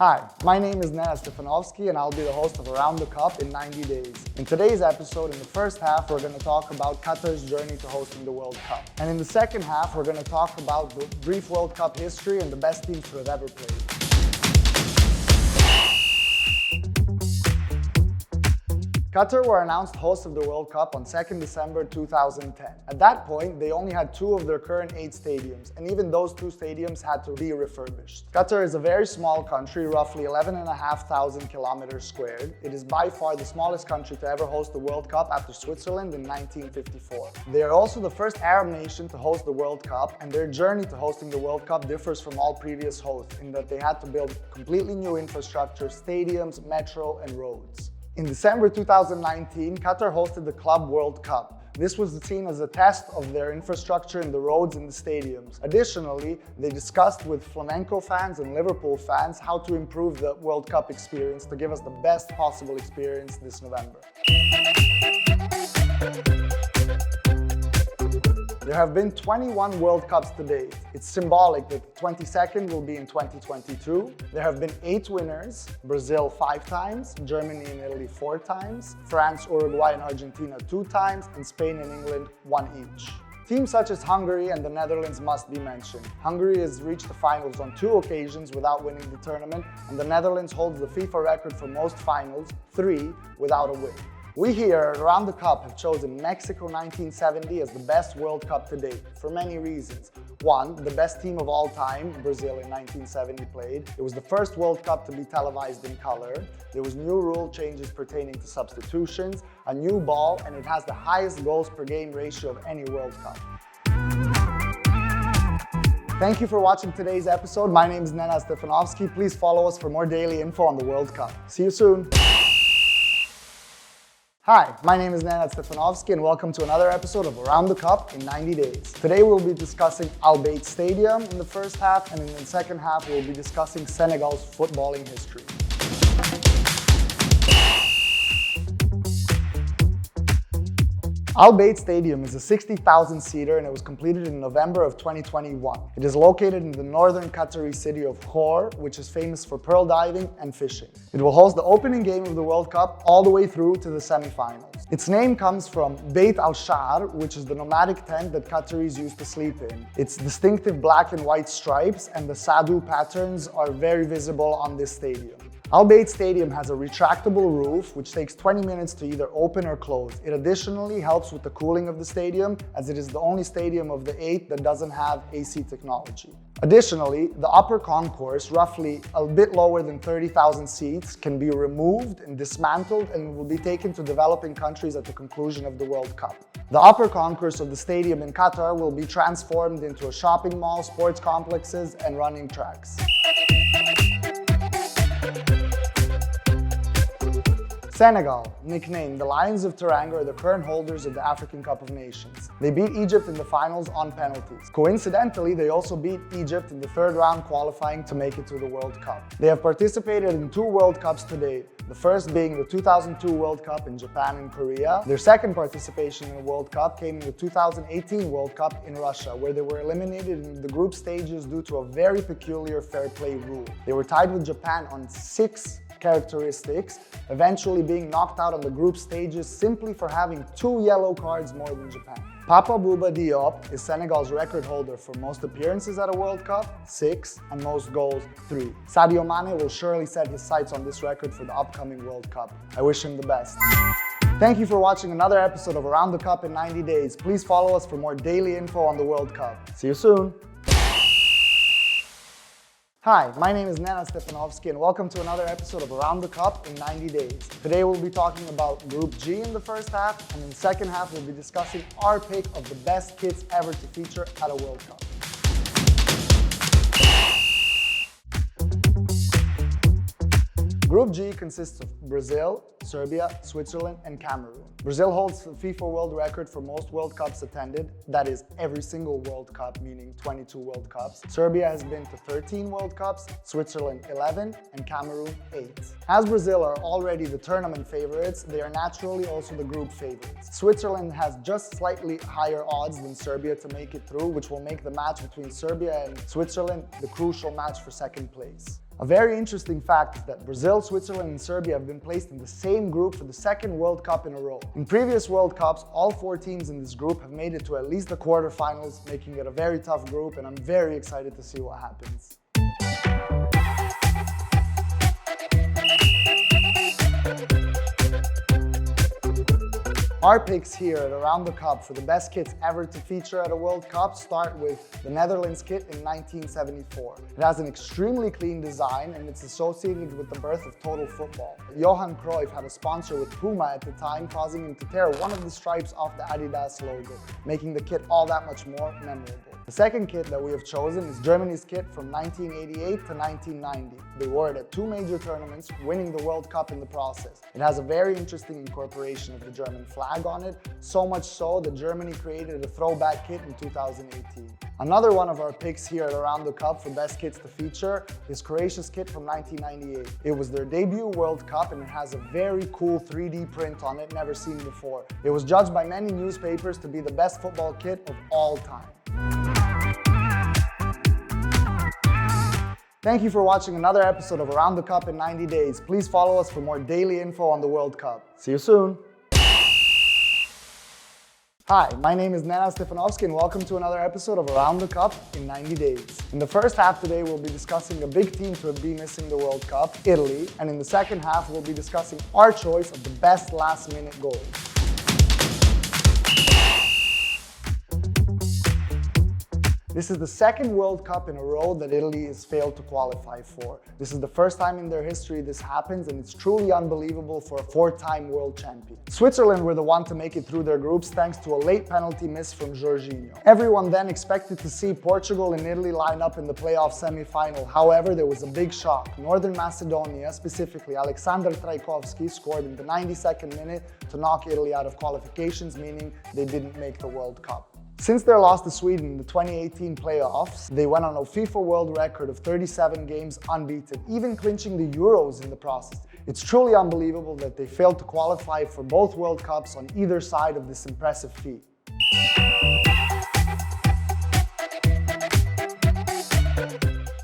Hi, my name is Nenad Stefanovski and I'll be the host of Around the Cup in 90 days. In today's episode, in the first half, we're going to talk about Qatar's journey to hosting the World Cup. And in the second half, we're going to talk about the brief World Cup history and the best teams to have ever played. Qatar were announced hosts of the World Cup on 2nd December 2010. At that point, they only had 2 of their current 8 stadiums, and even those 2 stadiums had to be refurbished. Qatar is a very small country, roughly 11,500 kilometers squared. It is by far the smallest country to ever host the World Cup after Switzerland in 1954. They are also the first Arab nation to host the World Cup, and their journey to hosting the World Cup differs from all previous hosts in that they had to build completely new infrastructure, stadiums, metro, and roads. In December 2019, Qatar hosted the Club World Cup. This was seen as a test of their infrastructure in the roads and the stadiums. Additionally, they discussed with flamenco fans and Liverpool fans how to improve the World Cup experience to give us the best possible experience this November. There have been 21 World Cups to date. It's symbolic that the 22nd will be in 2022. There have been 8 winners: Brazil 5 times, Germany and Italy 4 times, France, Uruguay and Argentina 2 times, and Spain and England 1 each. Teams such as Hungary and the Netherlands must be mentioned. Hungary has reached the finals on 2 occasions without winning the tournament, and the Netherlands holds the FIFA record for most finals, 3 without a win. We here at Around the Cup have chosen Mexico 1970 as the best World Cup to date, for many reasons. 1, the best team of all time, Brazil in 1970 played. It was the first World Cup to be televised in color. There was new rule changes pertaining to substitutions, a new ball, and it has the highest goals per game ratio of any World Cup. Thank you for watching today's episode. My name is Nenad Stefanovski. Please follow us for more daily info on the World Cup. See you soon. Hi, my name is Nenad Stefanovski and welcome to another episode of Around the Cup in 90 days. Today we'll be discussing Al Bayt Stadium in the first half, and in the second half we'll be discussing Senegal's footballing history. Al Bayt Stadium is a 60,000-seater and it was completed in November of 2021. It is located in the northern Qatari city of Khor, which is famous for pearl diving and fishing. It will host the opening game of the World Cup all the way through to the semifinals. Its name comes from Bayt al-Sha'r, which is the nomadic tent that Qataris used to sleep in. Its distinctive black and white stripes and the Sadu patterns are very visible on this stadium. Al Bayt Stadium has a retractable roof which takes 20 minutes to either open or close. It additionally helps with the cooling of the stadium, as it is the only stadium of the 8 that doesn't have AC technology. Additionally, the upper concourse, roughly a bit lower than 30,000 seats, can be removed and dismantled and will be taken to developing countries at the conclusion of the World Cup. The upper concourse of the stadium in Qatar will be transformed into a shopping mall, sports complexes, and running tracks. Senegal, nicknamed the Lions of Teranga, are the current holders of the African Cup of Nations. They beat Egypt in the finals on penalties. Coincidentally, they also beat Egypt in the 3rd round qualifying to make it to the World Cup. They have participated in 2 World Cups to date, the first being the 2002 World Cup in Japan and Korea. Their second participation in the World Cup came in the 2018 World Cup in Russia, where they were eliminated in the group stages due to a very peculiar fair play rule. They were tied with Japan on 6 characteristics, eventually being knocked out on the group stages simply for having 2 yellow cards more than Japan. Papa Bouba Diop is Senegal's record holder for most appearances at a World Cup, 6, and most goals, 3. Sadio Mane will surely set his sights on this record for the upcoming World Cup. I wish him the best. Thank you for watching another episode of Around the Cup in 90 days. Please follow us for more daily info on the World Cup. See you soon. Hi, my name is Nenad Stefanovski and welcome to another episode of Around the Cup in 90 days. Today we'll be talking about Group G in the first half, and in the second half we'll be discussing our pick of the best kits ever to feature at a World Cup. Group G consists of Brazil, Serbia, Switzerland, and Cameroon. Brazil holds the FIFA world record for most World Cups attended, that is every single World Cup, meaning 22 World Cups. Serbia has been to 13 World Cups, Switzerland 11, and Cameroon 8. As Brazil are already the tournament favorites, they are naturally also the group favorites. Switzerland has just slightly higher odds than Serbia to make it through, which will make the match between Serbia and Switzerland the crucial match for second place. A very interesting fact is that Brazil, Switzerland, and Serbia have been placed in the same group for the second World Cup in a row. In previous World Cups, all 4 teams in this group have made it to at least the quarterfinals, making it a very tough group, and I'm very excited to see what happens. Our picks here at Around the Cup for the best kits ever to feature at a World Cup start with the Netherlands kit in 1974. It has an extremely clean design and it's associated with the birth of total football. Johan Cruyff had a sponsor with Puma at the time, causing him to tear one of the stripes off the Adidas logo, making the kit all that much more memorable. The second kit that we have chosen is Germany's kit from 1988 to 1990. They wore it at 2 major tournaments, winning the World Cup in the process. It has a very interesting incorporation of the German flag on it, so much so that Germany created a throwback kit in 2018. Another one of our picks here at Around the Cup for best kits to feature is Croatia's kit from 1998. It was their debut World Cup and it has a very cool 3D print on it never seen before. It was judged by many newspapers to be the best football kit of all time. Thank you for watching another episode of Around the Cup in 90 days. Please follow us for more daily info on the World Cup. See you soon. Hi, my name is Nenad Stefanovski and welcome to another episode of Around the Cup in 90 days. In the first half today, we'll be discussing a big team to be missing the World Cup, Italy, and in the second half, we'll be discussing our choice of the best last-minute goals. This is the second World Cup in a row that Italy has failed to qualify for. This is the first time in their history this happens, and it's truly unbelievable for a 4-time world champion. Switzerland were the one to make it through their groups thanks to a late penalty miss from Jorginho. Everyone then expected to see Portugal and Italy line up in the playoff semi-final. However, there was a big shock. Northern Macedonia, specifically Aleksandar Trajkovski, scored in the 92nd minute to knock Italy out of qualifications, meaning they didn't make the World Cup. Since their loss to Sweden in the 2018 playoffs, they went on a FIFA world record of 37 games unbeaten, even clinching the Euros in the process. It's truly unbelievable that they failed to qualify for both World Cups on either side of this impressive feat.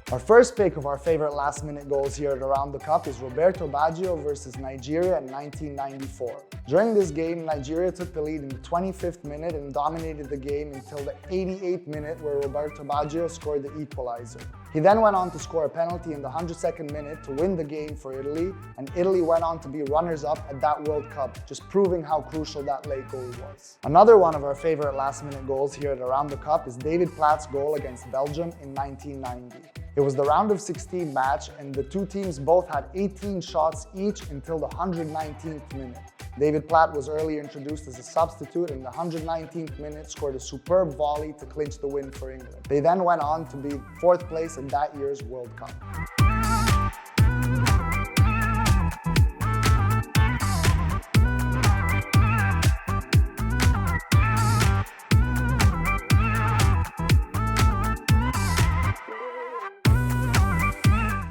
Our first pick of our favorite last-minute goals here at Around the Cup is Roberto Baggio versus Nigeria in 1994. During this game, Nigeria took the lead in the 25th minute and dominated the game until the 88th minute where Roberto Baggio scored the equalizer. He then went on to score a penalty in the 102nd minute to win the game for Italy, and Italy went on to be runners-up at that World Cup, just proving how crucial that late goal was. Another one of our favorite last-minute goals here at Around the Cup is David Platt's goal against Belgium in 1990. It was the round of 16 match, and the two teams both had 18 shots each until the 119th minute. David Platt was earlier introduced as a substitute and in the 119th minute scored a superb volley to clinch the win for England. They then went on to be 4th place in that year's World Cup.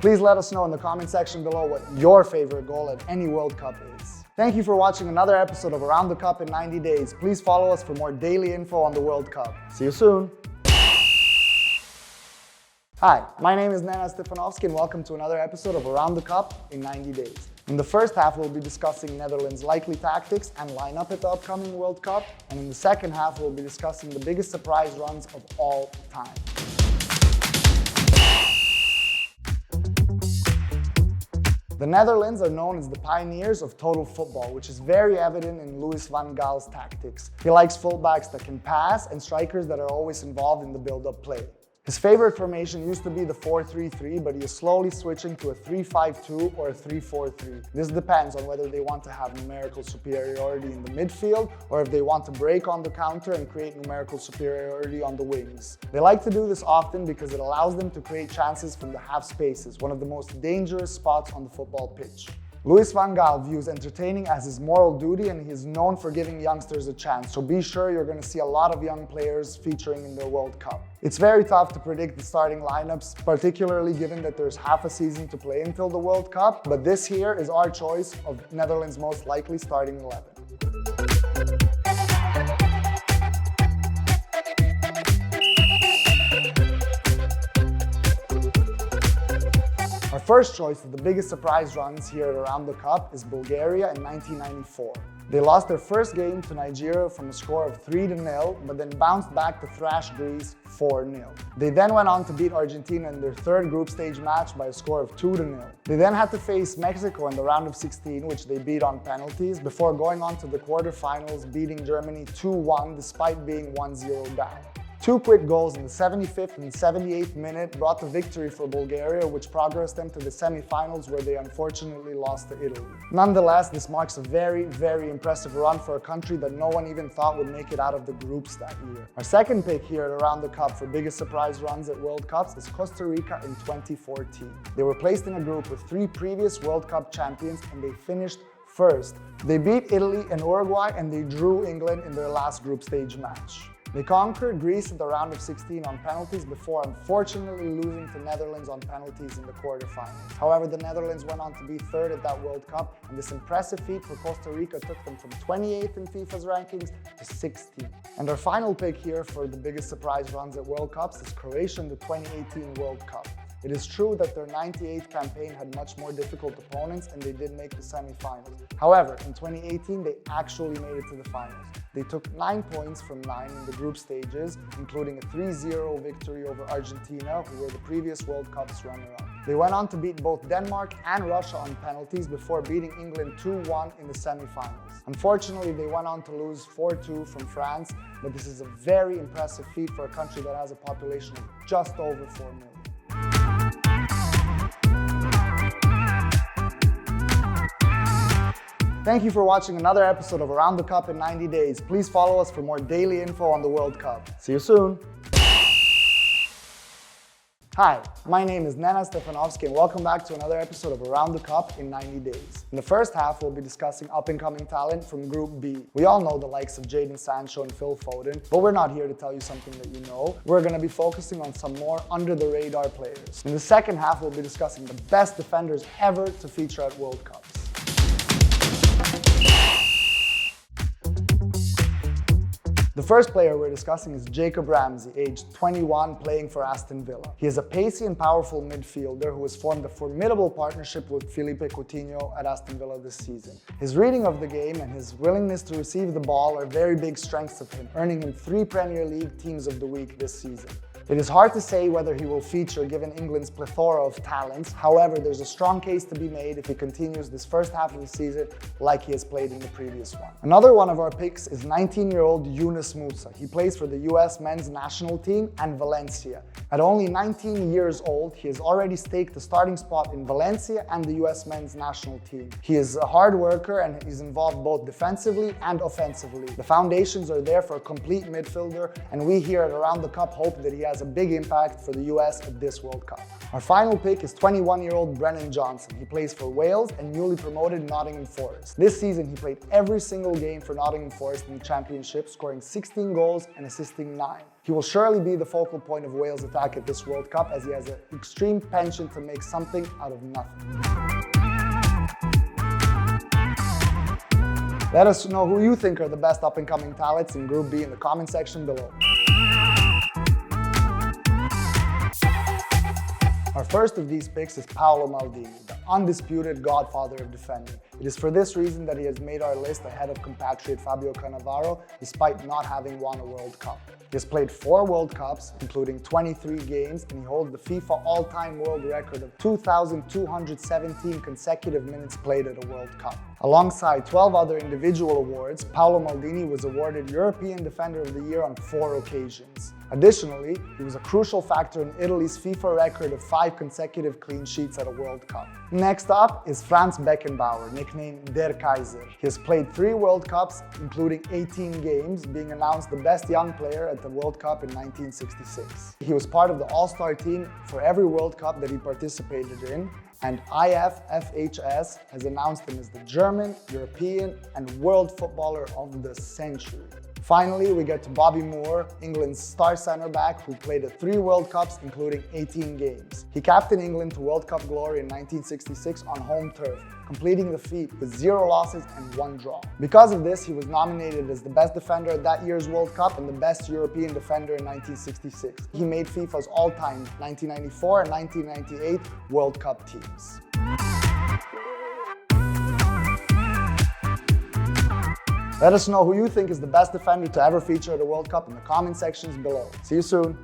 Please let us know in the comment section below what your favorite goal at any World Cup is. Thank you for watching another episode of Around the Cup in 90 days. Please follow us for more daily info on the World Cup. See you soon. Hi, my name is Nenad Stefanovski and welcome to another episode of Around the Cup in 90 days. In the first half, we'll be discussing Netherlands' likely tactics and lineup at the upcoming World Cup. And in the second half, we'll be discussing the biggest surprise runs of all time. The Netherlands are known as the pioneers of total football, which is very evident in Louis van Gaal's tactics. He likes fullbacks that can pass and strikers that are always involved in the build-up play. His favorite formation used to be the 4-3-3, but he is slowly switching to a 3-5-2 or a 3-4-3. This depends on whether they want to have numerical superiority in the midfield or if they want to break on the counter and create numerical superiority on the wings. They like to do this often because it allows them to create chances from the half spaces, one of the most dangerous spots on the football pitch. Louis van Gaal views entertaining as his moral duty and he is known for giving youngsters a chance, so be sure you're going to see a lot of young players featuring in the World Cup. It's very tough to predict the starting lineups, particularly given that there's half a season to play until the World Cup, but this here is our choice of Netherlands' most likely starting 11. Our first choice of the biggest surprise runs here at Around the Cup is Bulgaria in 1994. They lost their first game to Nigeria from a score of 3-0, but then bounced back to thrash Greece 4-0. They then went on to beat Argentina in their third group stage match by a score of 2-0. They then had to face Mexico in the round of 16, which they beat on penalties, before going on to the quarterfinals, beating Germany 2-1 despite being 1-0 down. Two quick goals in the 75th and 78th minute brought the victory for Bulgaria, which progressed them to the semi-finals, where they unfortunately lost to Italy. Nonetheless, this marks a very, very impressive run for a country that no one even thought would make it out of the groups that year. Our second pick here at Around the Cup for biggest surprise runs at World Cups is Costa Rica in 2014. They were placed in a group with 3 previous World Cup champions, and they finished first. They beat Italy and Uruguay, and they drew England in their last group stage match. They conquered Greece in the round of 16 on penalties before unfortunately losing to Netherlands on penalties in the quarterfinals. However, the Netherlands went on to be third at that World Cup, and this impressive feat for Costa Rica took them from 28th in FIFA's rankings to 16th. And our final pick here for the biggest surprise runs at World Cups is Croatia in the 2018 World Cup. It is true that their 98th campaign had much more difficult opponents, and they did make the semi-finals. However, in 2018, they actually made it to the finals. They took 9 points from 9 in the group stages, including a 3-0 victory over Argentina, who were the previous World Cup's runner-up. They went on to beat both Denmark and Russia on penalties before beating England 2-1 in the semi-finals. Unfortunately, they went on to lose 4-2 from France, but this is a very impressive feat for a country that has a population of just over 4 million. Thank you for watching another episode of Around the Cup in 90 Days. Please follow us for more daily info on the World Cup. See you soon. Hi, my name is Nena Stefanovski, and welcome back to another episode of Around the Cup in 90 Days. In the first half, we'll be discussing up-and-coming talent from Group B. We all know the likes of Jadon Sancho and Phil Foden, but we're not here to tell you something that you know. We're going to be focusing on some more under-the-radar players. In the second half, we'll be discussing the best defenders ever to feature at World Cups. The first player we're discussing is Jacob Ramsey, aged 21, playing for Aston Villa. He is a pacey and powerful midfielder who has formed a formidable partnership with Philippe Coutinho at Aston Villa this season. His reading of the game and his willingness to receive the ball are very big strengths of him, earning him 3 Premier League Teams of the Week this season. It is hard to say whether he will feature given England's plethora of talents. However, there's a strong case to be made if he continues this first half of the season like he has played in the previous one. Another one of our picks is 19-year-old Yunus Musa. He plays for the US men's national team and Valencia. At only 19 years old, he has already staked a starting spot in Valencia and the US men's national team. He is a hard worker and is involved both defensively and offensively. The foundations are there for a complete midfielder, and we here at Around the Cup hope that he has a big impact for the US at this World Cup. Our final pick is 21-year-old Brennan Johnson. He plays for Wales and newly promoted Nottingham Forest. This season, he played every single game for Nottingham Forest in the Championship, scoring 16 goals and assisting 9. He will surely be the focal point of Wales' attack at this World Cup, as he has an extreme penchant to make something out of nothing. Let us know who you think are the best up-and-coming talents in Group B in the comment section below. Our first of these picks is Paolo Maldini, the undisputed godfather of defending. It is for this reason that he has made our list ahead of compatriot Fabio Cannavaro, despite not having won a World Cup. He has played 4 World Cups, including 23 games, and he holds the FIFA all-time world record of 2,217 consecutive minutes played at a World Cup. Alongside 12 other individual awards, Paolo Maldini was awarded European Defender of the Year on 4 occasions. Additionally, he was a crucial factor in Italy's FIFA record of 5 consecutive clean sheets at a World Cup. Next up is Franz Beckenbauer, nicknamed Der Kaiser. He has played 3 World Cups, including 18 games, being announced the best young player at the World Cup in 1966. He was part of the All-Star team for every World Cup that he participated in, and IFFHS has announced him as the German, European, and World Footballer of the Century. Finally, we get to Bobby Moore, England's star centre-back who played at 3 World Cups, including 18 games. He captained England to World Cup glory in 1966 on home turf, completing the feat with 0 losses and 1 draw. Because of this, he was nominated as the best defender at that year's World Cup and the best European defender in 1966. He made FIFA's all-time 1994 and 1998 World Cup teams. Let us know who you think is the best defender to ever feature at a World Cup in the comment sections below. See you soon!